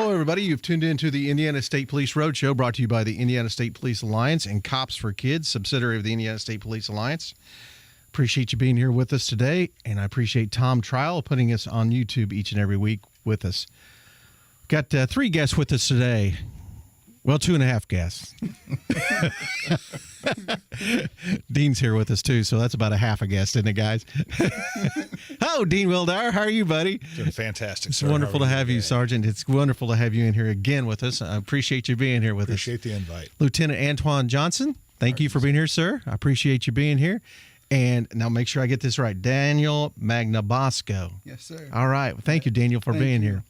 Hello, everybody. You've tuned into the Indiana State Police Roadshow, brought to you by the Indiana State Police Alliance and Cops for Kids, subsidiary of the Indiana State Police Alliance. Appreciate you being here with us today, and I appreciate Tom Trial putting us on YouTube each and every week with us. Got 3 guests with us today. Well, 2.5 guests. Dean's here with us, too, so that's about a half a guest, isn't it, guys? Oh, Dean Wildauer, how are you, buddy? Doing fantastic, sir. It's wonderful to have you, Sergeant. It's wonderful to have you in here again with us. I appreciate you being here with us. Appreciate the invite. Lieutenant Antoine Johnson, thank you for being here, sir. I appreciate you being here. And now make sure I get this right. Daniel Magnabosco. Yes, sir. All right. Thank you, Daniel, for being here.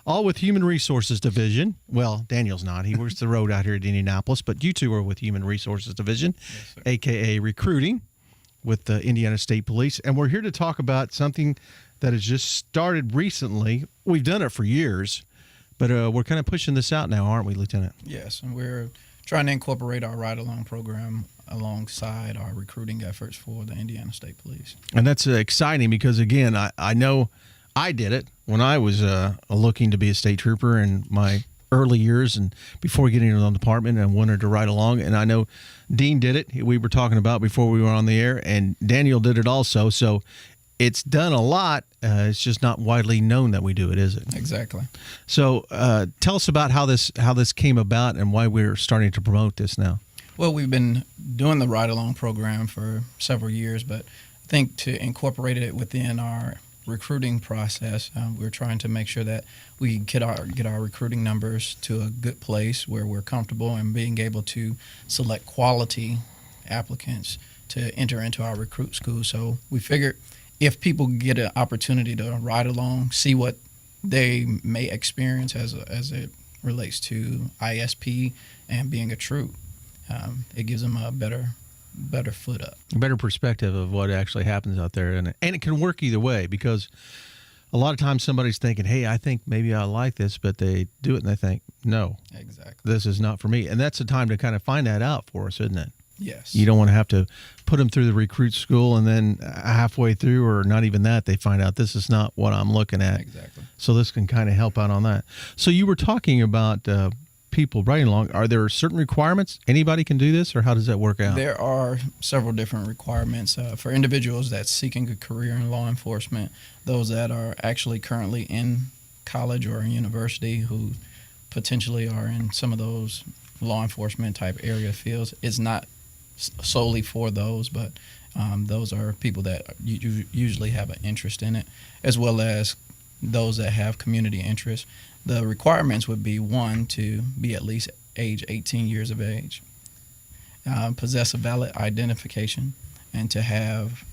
All with Human Resources Division. Well, Daniel's not. He works the road out here at Indianapolis, but you two are with Human Resources Division, Yes, sir. a.k.a. recruiting with the Indiana State Police. And we're here to talk about something that has just started recently. We've done it for years, but we're kind of pushing this out now, aren't we, Lieutenant? Yes, and we're trying to incorporate our ride-along program alongside our recruiting efforts for the Indiana State Police. And that's exciting because, again, I know I did it when I was looking to be a state trooper in my early years and before getting into the department, and wanted to ride along. And I know Dean did it. We were talking about before we were on the air, and Daniel did it also. So it's done a lot. It's just not widely known that we do it, is it? Exactly. So tell us about how this came about and why we're starting to promote this now. Well, we've been doing the ride-along program for several years, but I think to incorporate it within our recruiting process, we're trying to make sure that we get our recruiting numbers to a good place where we're comfortable and being able to select quality applicants to enter into our recruit school. So we figured if people get an opportunity to ride along, see what they may experience as it relates to ISP and being a troop, it gives them a better foot up. A better perspective of what actually happens out there. And it can work either way, because a lot of times somebody's thinking, hey, I think maybe I like this, but they do it and they think, no, exactly, this is not for me. And that's the time to kind of find that out for us, isn't it? Yes. You don't want to have to put them through the recruit school and then halfway through, or not even that, they find out this is not what I'm looking at. Exactly. So this can kind of help out on that. So you were talking about people riding along. Are there certain requirements? Anybody can do this, or how does that work out? There are several different requirements for individuals that's seeking a career in law enforcement, those that are actually currently in college or university who potentially are in some of those law enforcement type area fields. It's not solely for those, but those are people that usually have an interest in it, as well as those that have community interest. The requirements would be, 1, to be at least age 18 years of age, possess a valid identification, and to have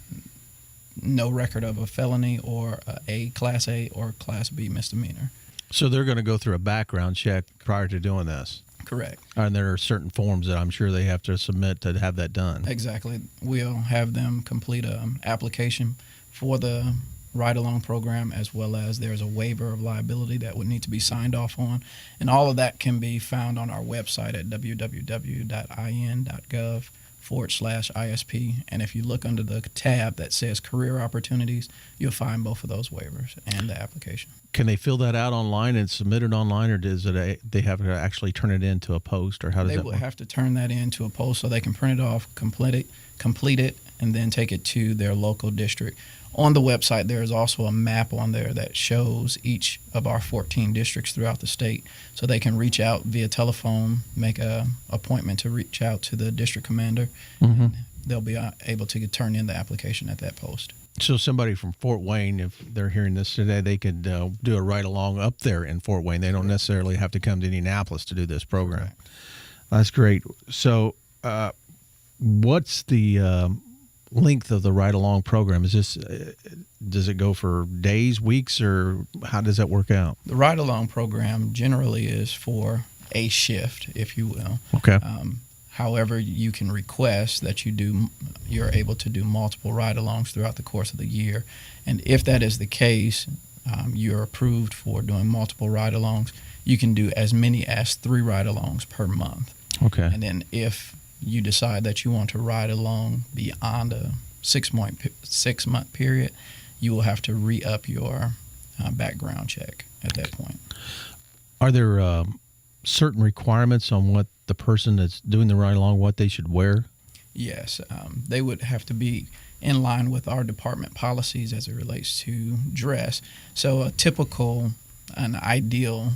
no record of a felony or a Class A or Class B misdemeanor. So they're going to go through a background check prior to doing this? Correct. And there are certain forms that I'm sure they have to submit to have that done. Exactly. We'll have them complete an application for the ride-along program, as well as there's a waiver of liability that would need to be signed off on. And all of that can be found on our website at www.in.gov/ISP. And if you look under the tab that says Career Opportunities, you'll find both of those waivers and the application. Can they fill that out online and submit it online, or does it they have to actually turn it into a post, or how does that work? They will have to turn that into a post so they can print it off, complete it, and then take it to their local district. On the website, there is also a map on there that shows each of our 14 districts throughout the state, so they can reach out via telephone, make an appointment to reach out to the district commander. Mm-hmm. They'll be able to turn in the application at that post. So somebody from Fort Wayne, if they're hearing this today, they could do a ride-along up there in Fort Wayne. They don't necessarily have to come to Indianapolis to do this program. Right. That's great. So what's the length of the ride-along program? Is this does it go for days, weeks, or how does that work out? The ride-along program generally is for a shift, if you will. Okay. However, you can request that you're able to do multiple ride-alongs throughout the course of the year. And if that is the case, you're approved for doing multiple ride-alongs. You can do as many as 3 ride-alongs per month. Okay. And then if you decide that you want to ride along beyond a 6-month period, you will have to re-up your background check at that point. Are there certain requirements on what the person that's doing the ride along, what they should wear? Yes, they would have to be in line with our department policies as it relates to dress. So a typical, an ideal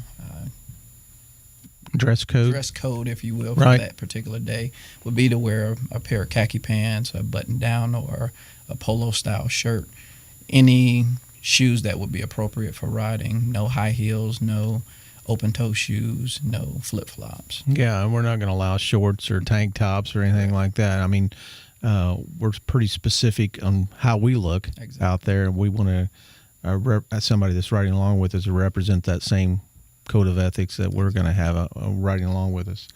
Dress code? dress code, if you will, for Right. that particular day would be to wear a pair of khaki pants, a button down, or a polo style shirt. Any shoes that would be appropriate for riding. No high heels, no open toe shoes, no flip flops. Yeah, and we're not going to allow shorts or tank tops or anything like that. I mean, we're pretty specific on how we look Exactly. out there, and we want to, as somebody that's riding along with us, to represent that same code of ethics that we're going to have riding along with us.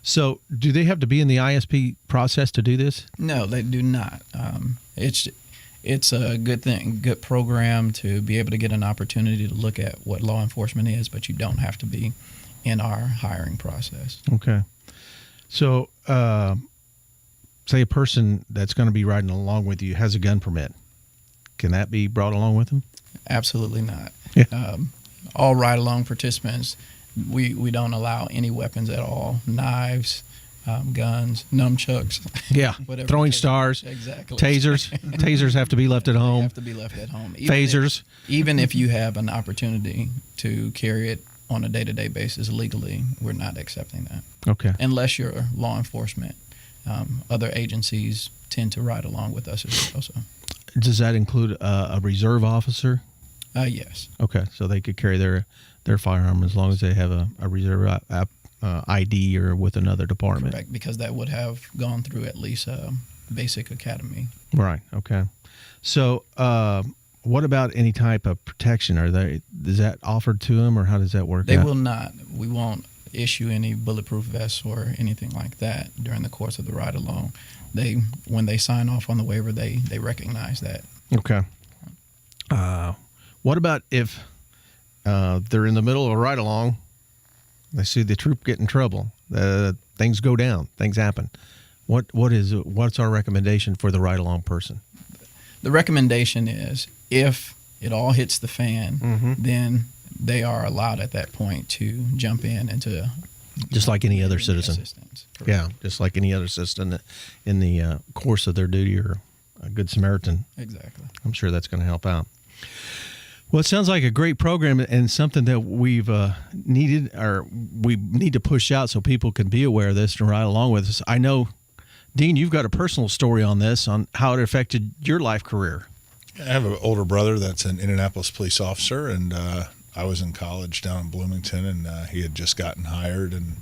So, do they have to be in the ISP process to do this? No, they do not. It's a good thing, good program to be able to get an opportunity to look at what law enforcement is, but you don't have to be in our hiring process. Okay. So, say a person that's going to be riding along with you has a gun permit. Can that be brought along with them? Absolutely not. Yeah. All ride-along participants, we don't allow any weapons at all, knives, guns, nunchucks. Yeah. Whatever. Throwing stars, Exactly. tasers. Tasers have to be left at They home. have to be left at home. Phasers. Even if you have an opportunity to carry it on a day-to-day basis legally, we're not accepting that. Okay. Unless you're law enforcement. Other agencies tend to ride along with us as well. So, Does that include a reserve officer? yes. Okay, so they could carry their firearm as long as they have a reserve ID or with another department. Correct, because that would have gone through at least basic academy. Right. Okay. So, what about any type of protection? Is that offered to them, or how does that work? They out? will not. We won't issue any bulletproof vests or anything like that during the course of the ride along. When they sign off on the waiver, they recognize that. Okay. What about if they're in the middle of a ride along, they see the troop get in trouble, things go down, things happen. What's our recommendation for the ride along person? The recommendation is if it all hits the fan, then they are allowed at that point to jump in and to Just like any other any citizen. assistance. Correct. Yeah, just like any other citizen in the course of their duty, or a good Samaritan. Exactly. I'm sure that's going to help out. Well, it sounds like a great program and something that we've needed, or we need to push out so people can be aware of this and ride along with us. I know, Dean, you've got a personal story on this, on how it affected your life career. I have an older brother that's an Indianapolis police officer, and I was in college down in Bloomington, and he had just gotten hired, and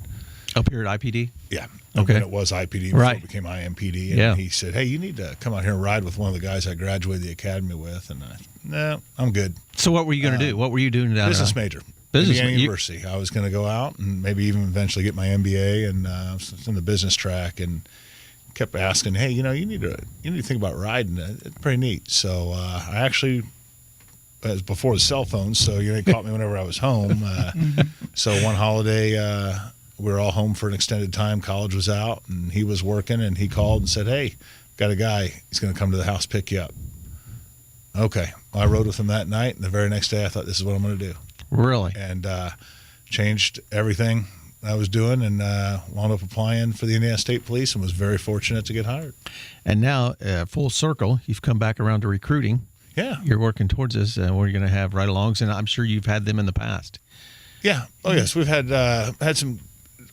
Up here at IPD? yeah, Okay. when it was IPD before Right. it became IMPD, and Yeah. he said, "Hey, you need to come out here and ride with one of the guys I graduated the academy with," and no, I'm good. So what were you going to do? What were you doing down Business there? major, Business Indiana you- University. I was going to go out and maybe even eventually get my MBA, and it's in the business track, and kept asking, "Hey, you need to think about riding. It's pretty neat." So I actually. It was before the cell phone, so it caught me whenever I was home. So one holiday, we were all home for an extended time. College was out, and he was working, and he called and said, "Hey, got a guy. He's going to come to the house, pick you up." Okay. Well, I rode with him that night, and the very next day I thought, this is what I'm going to do. Really? And changed everything I was doing, and wound up applying for the Indiana State Police, and was very fortunate to get hired. And now, full circle, you've come back around to recruiting. Yeah. You're working towards this, and we're going to have ride-alongs, and I'm sure you've had them in the past. Yeah. Oh, yes. We've had some.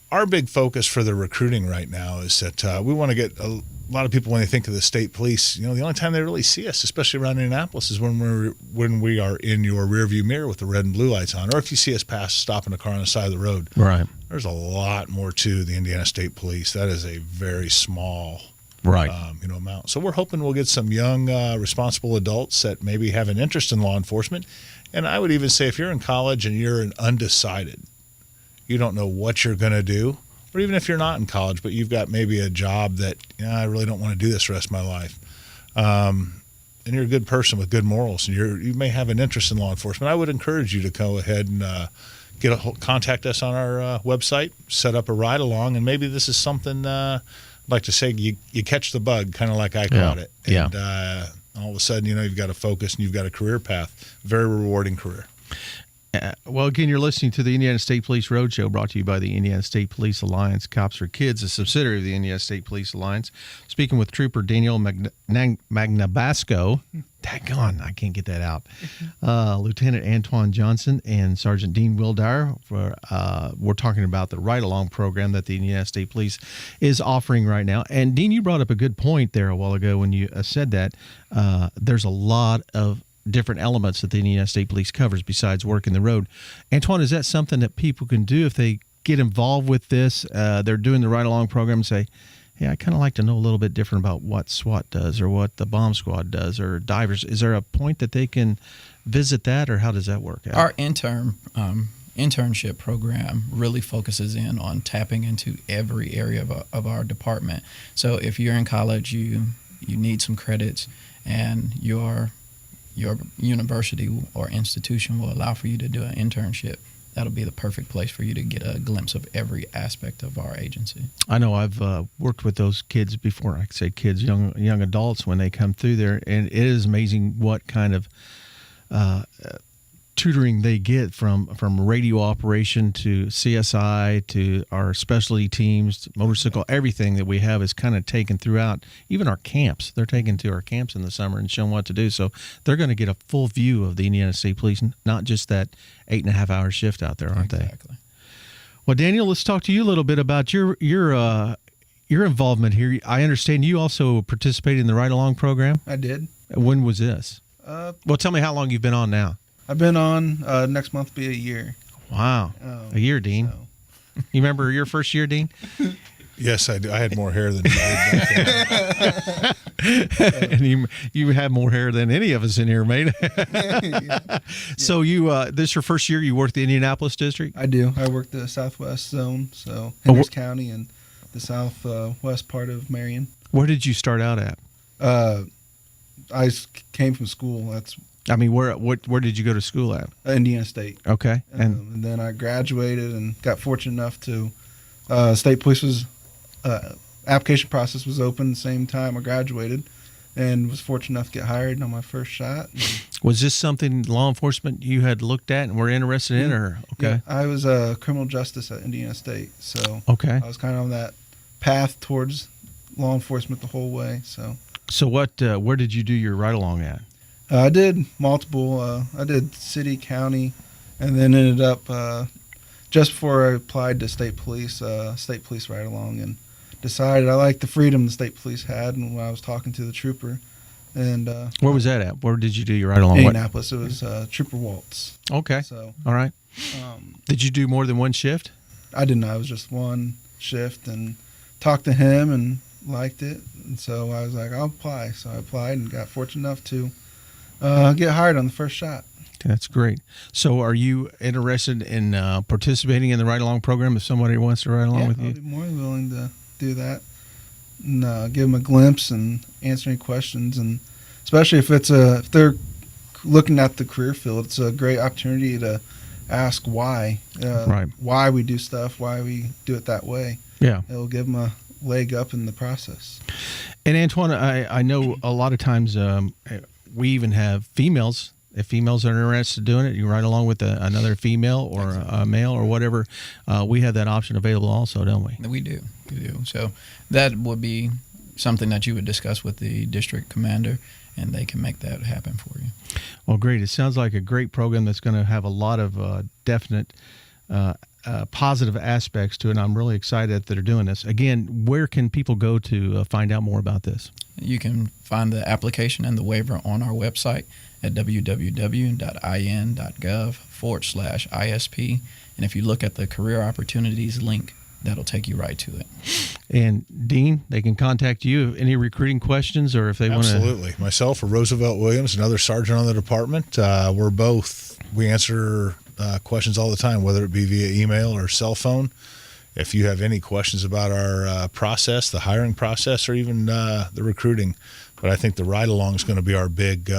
Our big focus for the recruiting right now is that we want to get a lot of people, when they think of the state police, the only time they really see us, especially around Indianapolis, is when we are in your rearview mirror with the red and blue lights on, or if you see us stopping a car on the side of the road. Right. There's a lot more to the Indiana State Police. That is a very small Right. amount. So we're hoping we'll get some young, responsible adults that maybe have an interest in law enforcement. And I would even say if you're in college and you're an undecided, you don't know what you're going to do, or even if you're not in college, but you've got maybe a job that, I really don't want to do this the rest of my life. And you're a good person with good morals, and you may have an interest in law enforcement. I would encourage you to go ahead and contact us on our website, set up a ride along, and maybe this is something I'd like to say you catch the bug, kind of like I caught it. Yeah. And all of a sudden, you've got a focus and you've got a career path, very rewarding career. Well, again, you're listening to the Indiana State Police Roadshow, brought to you by the Indiana State Police Alliance. Cops for Kids, a subsidiary of the Indiana State Police Alliance. Speaking with Trooper Daniel Magnabasco. Daggone, I can't get that out. Lieutenant Antoine Johnson and Sergeant Dean Wildire. We're talking about the ride-along program that the Indiana State Police is offering right now. And, Dean, you brought up a good point there a while ago when you said that there's a lot of different elements that the Indiana State Police covers besides working the road. Antoine, is that something that people can do if they get involved with this? They're doing the ride-along program and say, hey, I kind of like to know a little bit different about what SWAT does or what the bomb squad does or divers. Is there a point that they can visit that, or how does that work out? Our internship program really focuses in on tapping into every area of our department. So if you're in college, you need some credits, and your university or institution will allow for you to do an internship. That'll be the perfect place for you to get a glimpse of every aspect of our agency. I know I've worked with those kids before. I say kids, young adults, when they come through there, and it is amazing what kind of tutoring they get from radio operation to CSI to our specialty teams, motorcycle. Everything that we have is kind of taken throughout. Even our camps, they're taken to our camps in the summer and shown what to do. So they're going to get a full view of the Indiana State Police, not just that 8.5-hour shift out there, aren't they? Exactly. Well, Daniel, let's talk to you a little bit about your involvement here. I understand you also participated in the Ride Along program. I did. When was this? Well, tell me how long you've been on now. I've been on, next month will be a year. Wow. A year, Dean. So. You remember your first year, Dean? Yes, I do. I had more hair than you did back then. And you had more hair than any of us in here, mate. Yeah. So this your first year you worked the Indianapolis district? I do. I work the Southwest Zone, so Hendricks County and the Southwest part of Marion. Where did you start out at? I came from school. Where did you go to school at? Indiana State. Okay. And then I graduated and got fortunate enough to state police was application process was open the same time I graduated, and was fortunate enough to get hired on my first shot. Was this something law enforcement you had looked at and were interested in, or okay? Yeah, I was a criminal justice at Indiana State, so okay. I was kind of on that path towards law enforcement the whole way. So where did you do your ride along at? I did multiple. I did city, county, and then ended up just before I applied to state police ride along, and decided I liked the freedom the state police had. And when I was talking to the trooper, and where was that at? Where did you do your ride along? Indianapolis. It was Trooper Waltz. Okay. So all right. Did you do more than one shift? I didn't. I was just one shift, and talked to him and liked it, and so I was like, I'll apply. So I applied and got fortunate enough to get hired on the first shot. That's great. So are you interested in participating in the ride-along program if somebody wants to ride along with you? I'd be more than willing to do that and give them a glimpse and answer any questions. And especially if they're looking at the career field, it's a great opportunity to ask why. Right. Why we do stuff, why we do it that way. Yeah. It'll give them a leg up in the process. And Antoine, I know a lot of times we even have females. If females are interested in doing it, you ride along with another female or a male or whatever. We have that option available also, don't we? We do. So that would be something that you would discuss with the district commander, and they can make that happen for you. Well, great. It sounds like a great program that's going to have a lot of definite positive aspects to it. And I'm really excited that they're doing this. Again, where can people go to find out more about this? You can find the application and the waiver on our website at www.in.gov/ISP. And if you look at the career opportunities link, that'll take you right to it. And Dean, they can contact you if any recruiting questions or if they want to. Absolutely. Myself or Roosevelt Williams, another sergeant on the department, we answer questions all the time, whether it be via email or cell phone. If you have any questions about our process, the hiring process, or even the recruiting. But I think the ride-along is going to be our big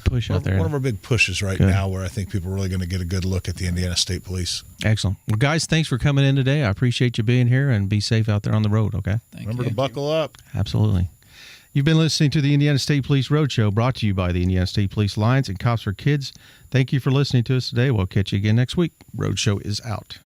push out there. One of our big pushes right now, where I think people are really going to get a good look at the Indiana State Police. Excellent. Well, guys, thanks for coming in today. I appreciate you being here, and be safe out there on the road, okay? Remember to buckle up. Absolutely. You've been listening to the Indiana State Police Roadshow, brought to you by the Indiana State Police Alliance and Cops for Kids. Thank you for listening to us today. We'll catch you again next week. Roadshow is out.